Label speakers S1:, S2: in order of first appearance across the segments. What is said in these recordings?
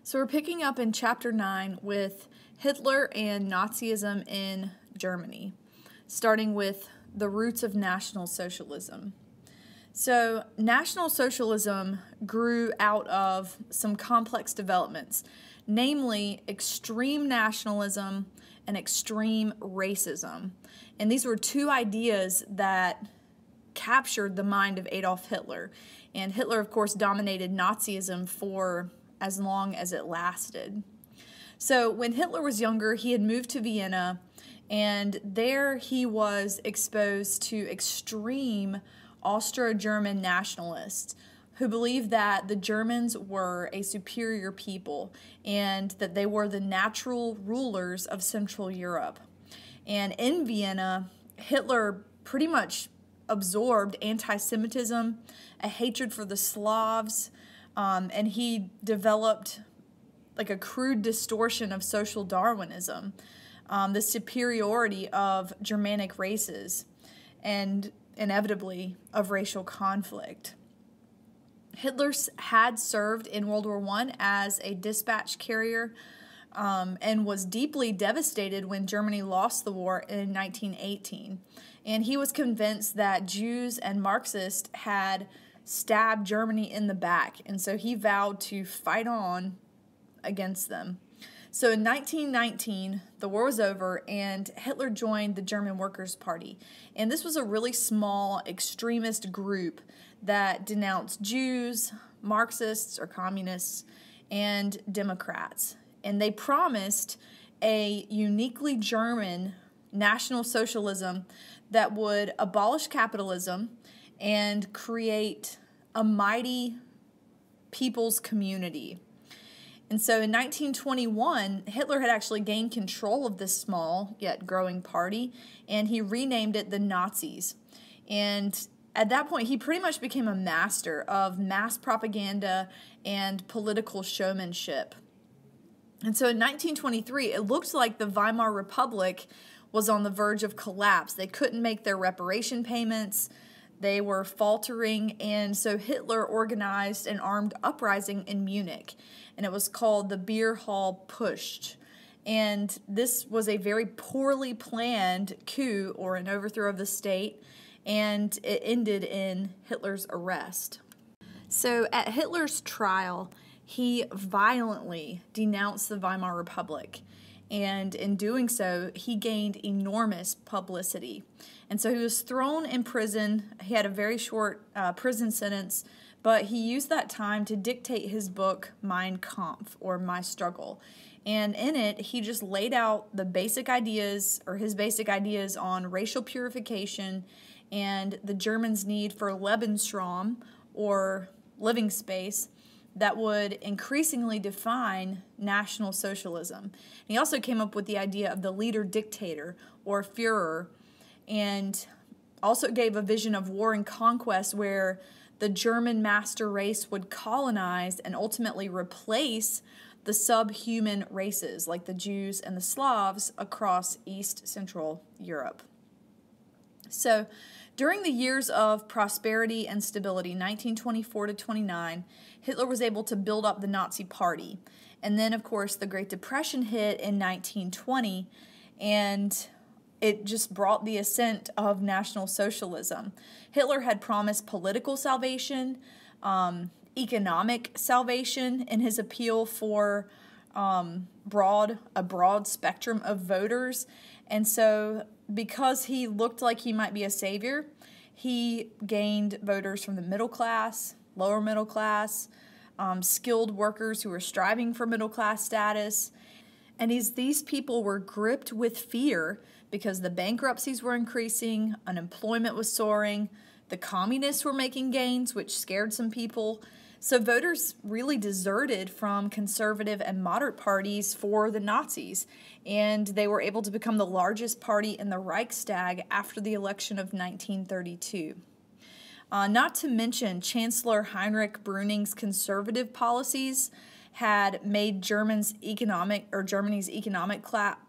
S1: So we're picking up in Chapter 9 with Hitler and Nazism in Germany, starting with the roots of National Socialism. So National Socialism grew out of some complex developments, namely extreme nationalism and extreme racism. And these were two ideas that captured the mind of Adolf Hitler. And Hitler, of course, dominated Nazism for as long as it lasted. So when Hitler was younger, he had moved to Vienna, and there he was exposed to extreme Austro-German nationalists who believed that the Germans were a superior people and that they were the natural rulers of Central Europe. And in Vienna, Hitler pretty much absorbed anti-Semitism, a hatred for the Slavs, and he developed like a crude distortion of social Darwinism, the superiority of Germanic races, and inevitably of racial conflict. Hitler had served in World War I as a dispatch carrier and was deeply devastated when Germany lost the war in 1918. And he was convinced that Jews and Marxists had stabbed Germany in the back, and so he vowed to fight on against them. So in 1919, the war was over, and Hitler joined the German Workers' Party. And this was a really small extremist group that denounced Jews, Marxists or communists, and Democrats. And they promised a uniquely German National Socialism that would abolish capitalism and create a mighty people's community. And so in 1921, Hitler had actually gained control of this small yet growing party, and he renamed it the Nazis. And at that point, he pretty much became a master of mass propaganda and political showmanship. And so in 1923, it looked like the Weimar Republic was on the verge of collapse. They couldn't make their reparation payments. They were faltering, and so Hitler organized an armed uprising in Munich, and it was called the Beer Hall Putsch. And this was a very poorly planned coup, or an overthrow of the state, and it ended in Hitler's arrest. So at Hitler's trial, he violently denounced the Weimar Republic, and in doing so, he gained enormous publicity. And so he was thrown in prison. He had a very short prison sentence, but he used that time to dictate his book, Mein Kampf, or My Struggle. And in it, he just laid out the basic ideas, or his basic ideas on racial purification and the Germans' need for Lebensraum, or living space, that would increasingly define National Socialism. And he also came up with the idea of the leader-dictator, or Führer, and also gave a vision of war and conquest where the German master race would colonize and ultimately replace the subhuman races like the Jews and the Slavs across East Central Europe. So during the years of prosperity and stability, 1924 to 29, Hitler was able to build up the Nazi Party. And then, of course, the Great Depression hit in 1920, and it just brought the ascent of National Socialism. Hitler had promised political salvation, economic salvation in his appeal for a broad spectrum of voters. And so because he looked like he might be a savior, he gained voters from the middle class, lower middle class, skilled workers who were striving for middle class status. And these people were gripped with fear because the bankruptcies were increasing, unemployment was soaring, the communists were making gains, which scared some people. So voters really deserted from conservative and moderate parties for the Nazis, and they were able to become the largest party in the Reichstag after the election of 1932. Not to mention, Chancellor Heinrich Brüning's conservative policies had made Germany's economic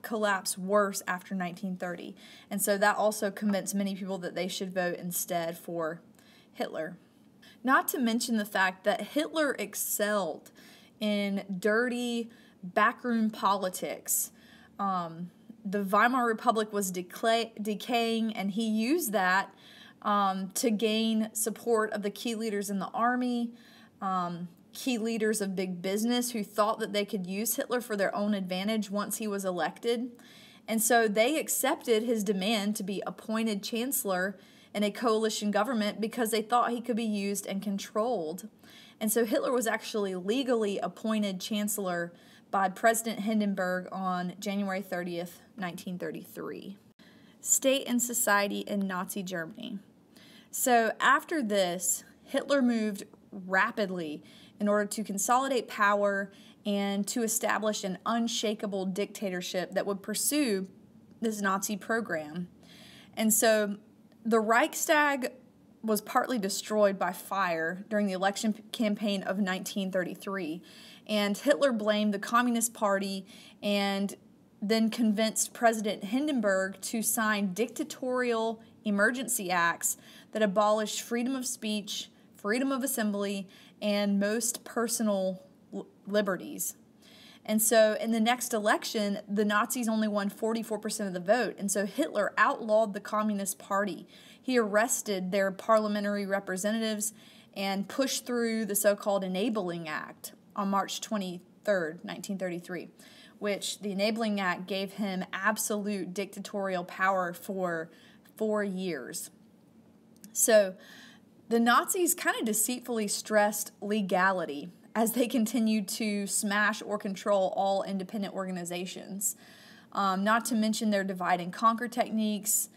S1: collapse worse after 1930. And so that also convinced many people that they should vote instead for Hitler. Not to mention the fact that Hitler excelled in dirty backroom politics. The Weimar Republic was decaying, and he used that to gain support of the key leaders in the army, key leaders of big business who thought that they could use Hitler for their own advantage once he was elected. And so they accepted his demand to be appointed chancellor in a coalition government because they thought he could be used and controlled. And so Hitler was actually legally appointed chancellor by President Hindenburg on January 30th, 1933. State and society in Nazi Germany. So after this, Hitler moved rapidly in order to consolidate power and to establish an unshakable dictatorship that would pursue this Nazi program. And so the Reichstag was partly destroyed by fire during the election campaign of 1933, and Hitler blamed the Communist Party and then convinced President Hindenburg to sign dictatorial emergency acts that abolished freedom of speech, freedom of assembly, and most personal liberties. And so in the next election, the Nazis only won 44% of the vote, and so Hitler outlawed the Communist Party. He arrested their parliamentary representatives and pushed through the so-called Enabling Act on March 23rd, 1933, which the Enabling Act gave him absolute dictatorial power for 4 years. So the Nazis kind of deceitfully stressed legality as they continued to smash or control all independent organizations, not to mention their divide and conquer techniques,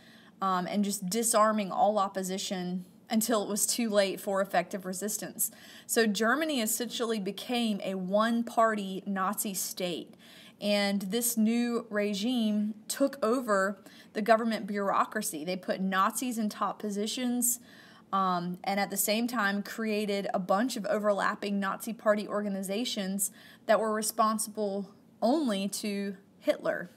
S1: and just disarming all opposition until it was too late for effective resistance. So Germany essentially became a one-party Nazi state, and this new regime took over the government bureaucracy. They put Nazis in top positions, and at the same time created a bunch of overlapping Nazi Party organizations that were responsible only to Hitler.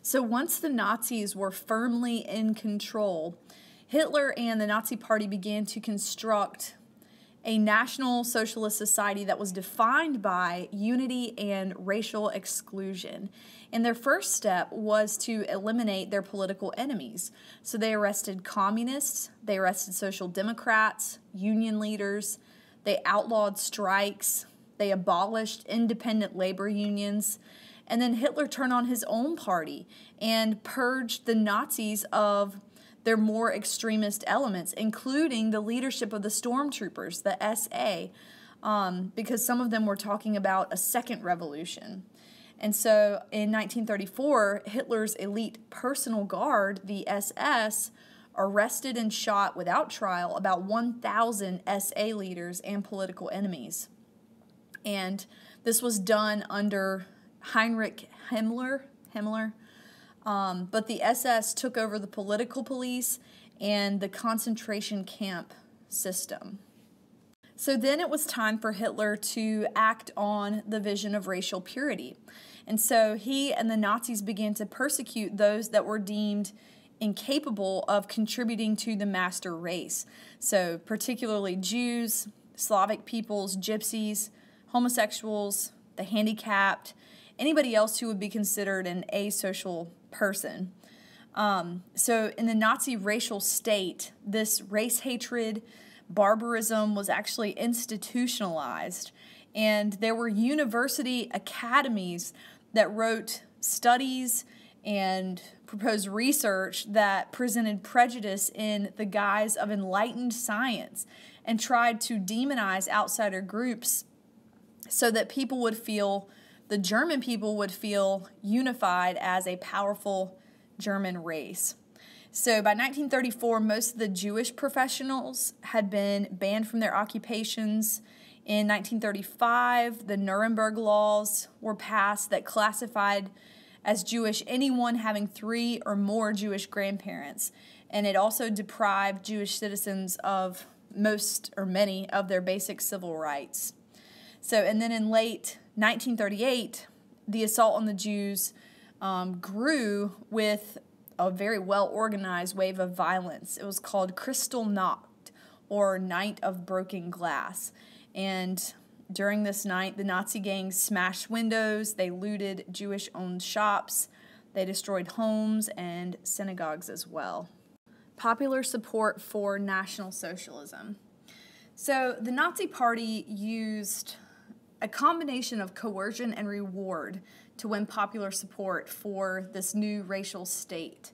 S1: So once the Nazis were firmly in control, Hitler and the Nazi Party began to construct a National Socialist society that was defined by unity and racial exclusion. And their first step was to eliminate their political enemies. So they arrested communists, they arrested social democrats, union leaders, they outlawed strikes, they abolished independent labor unions, and then Hitler turned on his own party and purged the Nazis of their more extremist elements, including the leadership of the stormtroopers, the SA, because some of them were talking about a second revolution. And so in 1934, Hitler's elite personal guard, the SS, arrested and shot without trial about 1,000 SA leaders and political enemies. And this was done under Heinrich Himmler, but the SS took over the political police and the concentration camp system. So then it was time for Hitler to act on the vision of racial purity. And so he and the Nazis began to persecute those that were deemed incapable of contributing to the master race. So particularly Jews, Slavic peoples, gypsies, homosexuals, the handicapped, anybody else who would be considered an asocial person. So in the Nazi racial state, this race hatred, barbarism was actually institutionalized, and there were university academies that wrote studies and proposed research that presented prejudice in the guise of enlightened science and tried to demonize outsider groups so that the German people would feel unified as a powerful German race. So by 1934, most of the Jewish professionals had been banned from their occupations. In 1935, the Nuremberg laws were passed that classified as Jewish anyone having 3 or more Jewish grandparents, and it also deprived Jewish citizens of most or many of their basic civil rights. So, and then in late 1938, the assault on the Jews grew with a very well-organized wave of violence. It was called Kristallnacht, or Night of Broken Glass. And During this night, the Nazi gangs smashed windows, they looted Jewish-owned shops, they destroyed homes and synagogues as well. Popular support for National Socialism. So the Nazi Party used a combination of coercion and reward to win popular support for this new racial state.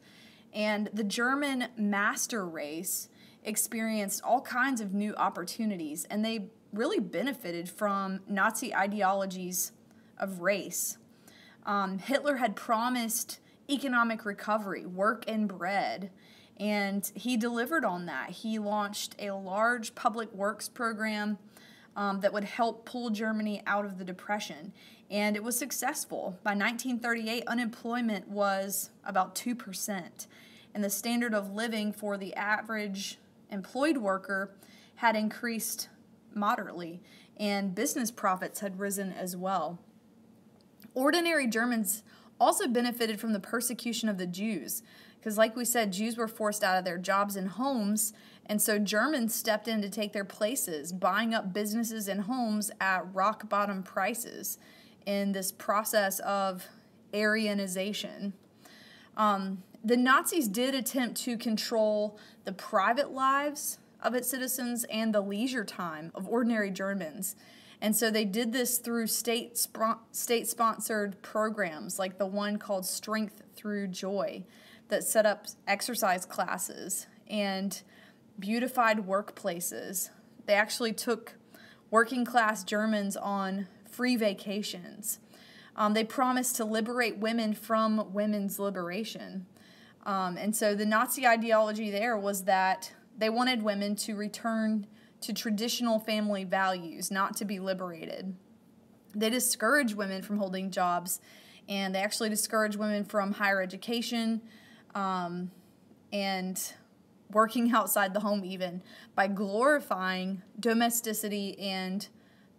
S1: And the German master race experienced all kinds of new opportunities, and they really benefited from Nazi ideologies of race. Hitler had promised economic recovery, work and bread, and he delivered on that. He launched a large public works program that would help pull Germany out of the Depression, and it was successful. By 1938, unemployment was about 2%, and the standard of living for the average employed worker had increased moderately, and business profits had risen as well. Ordinary Germans also benefited from the persecution of the Jews, because like we said, Jews were forced out of their jobs and homes, and so Germans stepped in to take their places, buying up businesses and homes at rock-bottom prices in this process of Aryanization. The Nazis did attempt to control the private lives of its citizens and the leisure time of ordinary Germans. And so they did this through state-sponsored programs like the one called Strength Through Joy that set up exercise classes and beautified workplaces. They actually took working-class Germans on free vacations. They promised to liberate women from women's liberation. And so the Nazi ideology there was that they wanted women to return to traditional family values, not to be liberated. They discouraged women from holding jobs, and they actually discouraged women from higher education and working outside the home even by glorifying domesticity and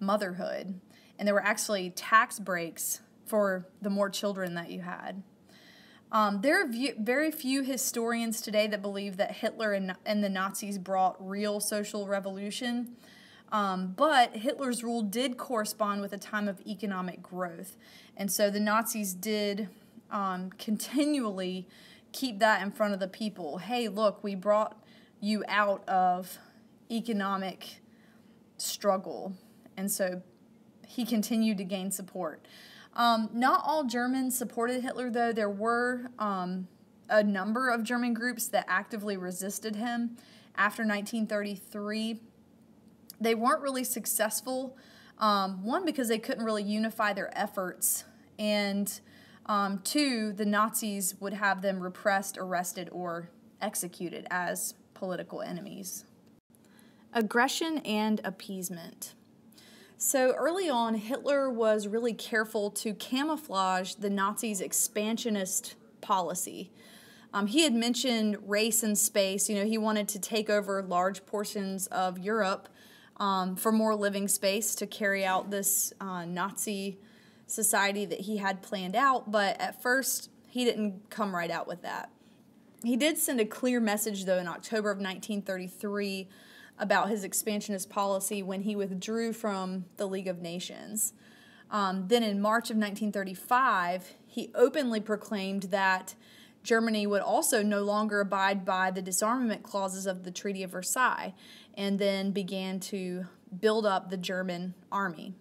S1: motherhood. And there were actually tax breaks for the more children that you had. There are very few historians today that believe that Hitler and the Nazis brought real social revolution, but Hitler's rule did correspond with a time of economic growth, and so the Nazis did continually keep that in front of the people. Hey, look, we brought you out of economic struggle, and so he continued to gain support. Not all Germans supported Hitler, though. There were a number of German groups that actively resisted him after 1933. They weren't really successful, one, because they couldn't really unify their efforts, and two, the Nazis would have them repressed, arrested, or executed as political enemies. Aggression and appeasement. So early on, Hitler was really careful to camouflage the Nazis' expansionist policy. He had mentioned race and space. You know, he wanted to take over large portions of Europe for more living space to carry out this Nazi society that he had planned out, but at first he didn't come right out with that. He did send a clear message, though, in October of 1933 about his expansionist policy when he withdrew from the League of Nations. Then in March of 1935, he openly proclaimed that Germany would also no longer abide by the disarmament clauses of the Treaty of Versailles, and then began to build up the German army.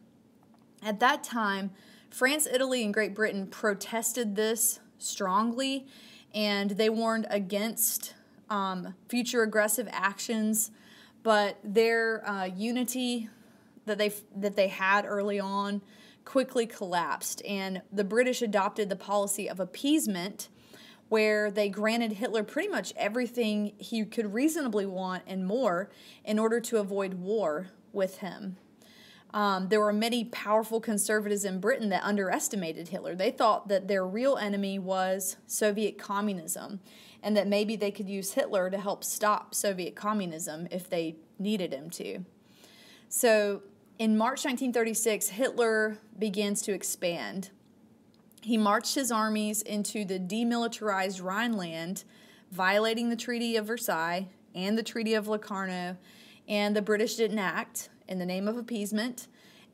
S1: At that time, France, Italy, and Great Britain protested this strongly, and they warned against future aggressive actions. But their unity that they had early on quickly collapsed, and the British adopted the policy of appeasement, where they granted Hitler pretty much everything he could reasonably want and more in order to avoid war with him. There were many powerful conservatives in Britain that underestimated Hitler. They thought that their real enemy was Soviet communism, and that maybe they could use Hitler to help stop Soviet communism if they needed him to. So in March 1936, Hitler begins to expand. He marched his armies into the demilitarized Rhineland, violating the Treaty of Versailles and the Treaty of Locarno, and the British didn't act in the name of appeasement,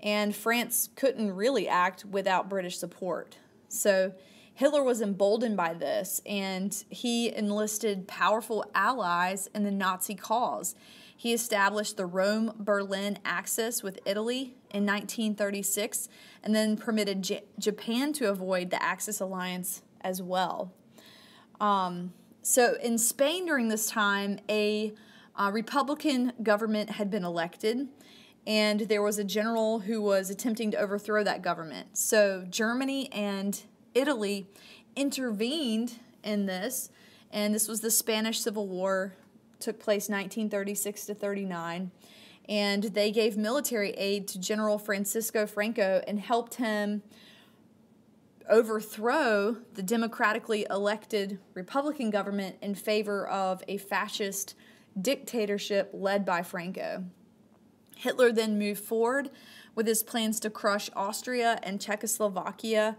S1: and France couldn't really act without British support. So Hitler was emboldened by this, and he enlisted powerful allies in the Nazi cause. He established the Rome-Berlin axis with Italy in 1936, and then permitted Japan to avoid the Axis alliance as well. So in Spain during this time, a Republican government had been elected, and there was a general who was attempting to overthrow that government. So Germany and Italy intervened in this, and this was the Spanish Civil War, took place 1936 to 39, and they gave military aid to General Francisco Franco and helped him overthrow the democratically elected Republican government in favor of a fascist dictatorship led by Franco. Hitler then moved forward with his plans to crush Austria and Czechoslovakia,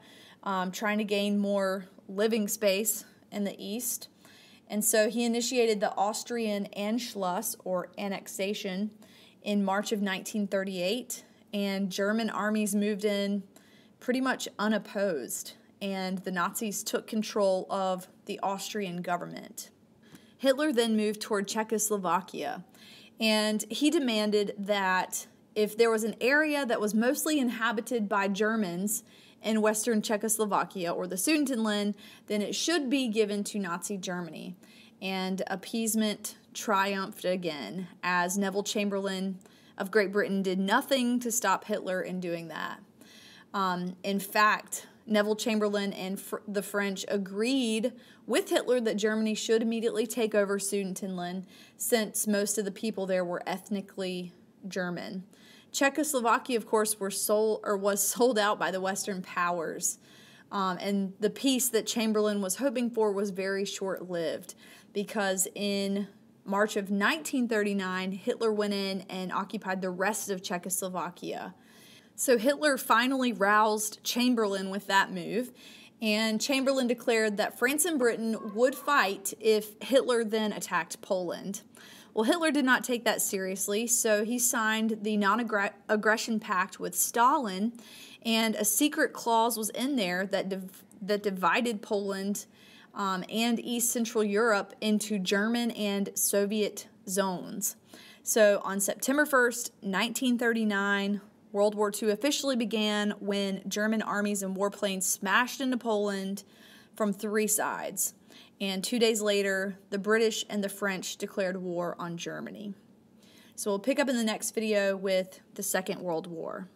S1: trying to gain more living space in the east. And so he initiated the Austrian Anschluss, or annexation, in March of 1938, and German armies moved in pretty much unopposed, and the Nazis took control of the Austrian government. Hitler then moved toward Czechoslovakia, and he demanded that if there was an area that was mostly inhabited by Germans in western Czechoslovakia, or the Sudetenland, then it should be given to Nazi Germany. And appeasement triumphed again, as Neville Chamberlain of Great Britain did nothing to stop Hitler in doing that. In fact, Neville Chamberlain and the French agreed with Hitler that Germany should immediately take over Sudetenland, since most of the people there were ethnically German. Czechoslovakia, of course, was sold out by the Western powers, and the peace that Chamberlain was hoping for was very short-lived, because in March of 1939, Hitler went in and occupied the rest of Czechoslovakia. So Hitler finally roused Chamberlain with that move, and Chamberlain declared that France and Britain would fight if Hitler then attacked Poland. Well, Hitler did not take that seriously, so he signed the non-aggression pact with Stalin, and a secret clause was in there that divided Poland and East Central Europe into German and Soviet zones. So on September 1st, 1939, World War II officially began when German armies and warplanes smashed into Poland from 3 sides. And 2 days later, the British and the French declared war on Germany. So we'll pick up in the next video with the Second World War.